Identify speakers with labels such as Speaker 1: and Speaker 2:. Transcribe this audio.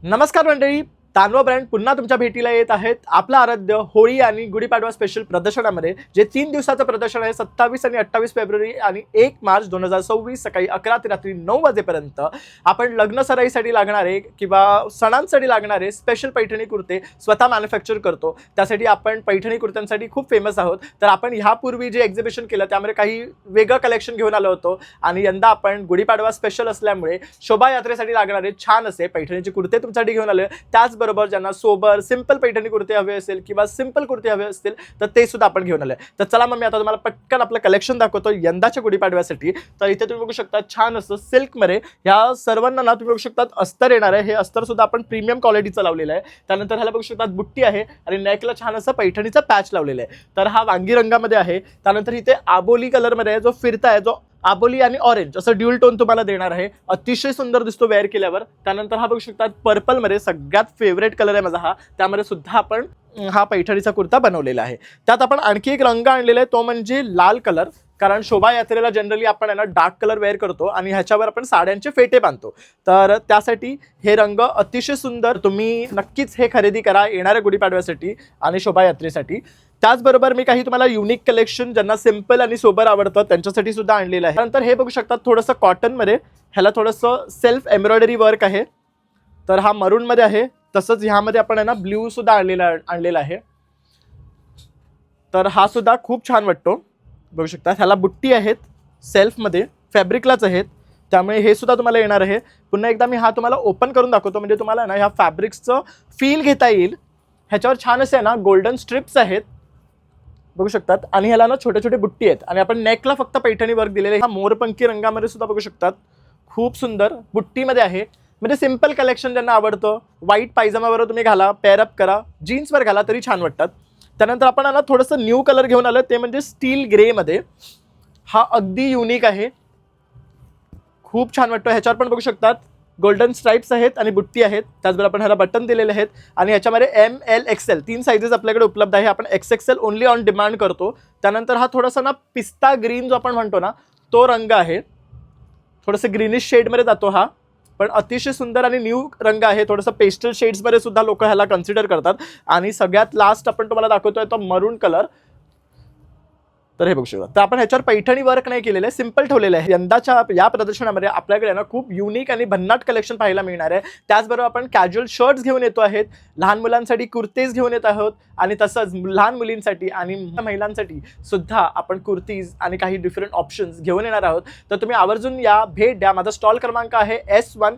Speaker 1: नमस्कार मंडळी, तानवा ब्रँड पुन्हा तुमच्या भेटीला येत आहेत. आपलं आराध्य होळी आणि गुढीपाडवा स्पेशल प्रदर्शनामध्ये जे 3 दिवसाचं प्रदर्शन आहे 27 आणि 28 फेब्रुवारी आणि 1 मार्च 2026 सकाळी 11 ते रात्री 9 वाजेपर्यंत आपण लग्न सराईसाठी लागणारे किंवा सणांसाठी लागणारे स्पेशल पैठणी कुर्ते स्वतः मॅन्युफॅक्चर करतो. त्यासाठी आपण पैठणी कुर्त्यांसाठी खूप फेमस आहोत. तर आपण ह्यापूर्वी जे एक्झिबिशन केलं त्यामध्ये काही वेगळं कलेक्शन घेऊन आलो होतो आणि यंदा आपण गुढीपाडवा स्पेशल असल्यामुळे शोभायात्रेसाठी लागणारे छान असे पैठणीचे कुर्ते तुमच्यासाठी घेऊन आले. त्याचबरोबर ज्यांना सोबर सिंपल पैठणी कुर्ते हवे असेल किंवा सिंपल कुर्ते हवे असतील तर ते सुद्धा आपण घेऊन आले. तर चला मग मी आता तुम्हाला पटकन आपलं कलेक्शन दाखवतो यंदाच्या गुढीपाडव्यासाठी. तर इथे तुम्ही बघू शकता छान असं सिल्कमध्ये ह्या सर्वांना ना तुम्ही बघू शकता अस्तर येणार आहे. हे अस्तर सुद्धा आपण प्रीमियम क्वालिटीचं लावलेलं आहे. त्यानंतर ह्याला बघू शकता बुट्टी आहे आणि नेकला छान असं पैठणीचा पॅच लावलेला आहे. तर हा वांगी रंगामध्ये आहे. त्यानंतर इथे आबोली कलरमध्ये आहे, जो फिरता आहे, जो आबोली आणि ऑरेंज असं ड्युअल टोन तुम्हाला देणार आहे. अतिशय सुंदर दिसतो वेअर केल्यावर. त्यानंतर हा बघू शकता पर्पलमध्ये सगळ्यात फेवरेट कलर आहे माझा हा. त्यामध्ये सुद्धा आपण हा पैठणीचा कुर्ता बनवलेला आहे. त्यात आपण आणखी एक रंग आणलेला आहे, तो म्हणजे लाल कलर. कारण शोभायात्रेला जनरली आपण यांना डार्क कलर वेअर करतो आणि ह्याच्यावर आपण साड्यांचे फेटे बांधतो. तर त्यासाठी हे रंग अतिशय सुंदर, तुम्ही नक्कीच हे खरेदी करा येणाऱ्या गुढीपाडव्यासाठी आणि शोभायात्रेसाठी. त्याचबरोबर मी काही तुम्हाला युनिक कलेक्शन ज्यांना सिंपल आणि सोबर आवडतं त्यांच्यासाठी सुद्धा आणलेलं आहे. त्यानंतर हे बघू शकता थोडंसं कॉटनमध्ये, ह्याला थोडंसं सेल्फ एम्ब्रॉयडरी वर्क आहे. तर हा मरूनमध्ये आहे. तसंच ह्यामध्ये आपण आहे ना ब्ल्यू सुद्धा आणलेला आहे. तर हा सुद्धा खूप छान वाटतो. बघू शकता ह्याला बुट्टी आहेत, सेल्फमध्ये फॅब्रिकलाच आहेत, त्यामुळे हे सुद्धा तुम्हाला येणार आहे. पुन्हा एकदा मी हा तुम्हाला ओपन करून दाखवतो म्हणजे तुम्हाला ना ह्या फॅब्रिक्सचं फील घेता येईल. ह्याच्यावर छान असे ना गोल्डन स्ट्रिप्स आहेत बघू शकतात आणि ह्याला ना छोटे छोटे बुट्टी आहेत आणि आपण नेकला फक्त पैठणी वर्क दिलेले आहे. हा मोरपंखी रंगामध्ये सुद्धा बघू शकतात, खूप सुंदर बुट्टीमध्ये आहे. म्हणजे सिंपल कलेक्शन ज्यांना आवडतं, व्हाईट पायजमावर तुम्ही घाला, पेअरअप करा, जीन्सवर घाला तरी छान वाटतात. त्यानंतर आपण ना थोडंसं न्यू कलर घेऊन आलं, ते म्हणजे स्टील ग्रेमध्ये. हा अगदी युनिक आहे, खूप छान वाटतो. ह्याच्यावर पण बघू शकतात गोल्डन स्ट्राइप्स आहेत आणि बुट्टी आहेत. त्याचबरोबर आपण ह्याला बटन दिलेले आहेत आणि ह्याच्यामध्ये ML XL 3 साइजेस आपल्याकडे उपलब्ध आहे. आपण XXL ओनली ऑन डिमांड करतो. त्यानंतर हा थोडासा ना पिस्ता ग्रीन जो आपण म्हणतो ना तो रंग आहे, थोडंसं ग्रीनिश शेडमध्ये जातो हा, पण अतिशय सुंदर आणि न्यू रंग आहे. थोडंसं पेस्टल शेड्समध्ये सुद्धा लोक ह्याला कन्सिडर करतात. आणि सगळ्यात लास्ट आपण तुम्हाला दाखवतोय तो मरून कलर. तर हे बघू शकता. तर आपण ह्याच्यावर पैठणी वर्क नाही केलेलं आहे, सिंपल ठेवलेलं आहे. यंदाच्या या प्रदर्शनामध्ये आपल्याकडे ना खूप युनिक आणि भन्नाट कलेक्शन पाहायला मिळणार आहे. त्याचबरोबर आपण कॅज्युअल शर्ट्स घेऊन येतो आहेत, लहान मुलांसाठी कुर्तेज घेऊन येत आहोत आणि तसंच लहान मुलींसाठी आणि महिलांसाठी सुद्धा आपण कुर्तीज आणि काही डिफरंट ऑप्शन्स घेऊन येणार आहोत. तर तुम्ही आवर्जून या, भेट द्या. माझा स्टॉल क्रमांक आहे S1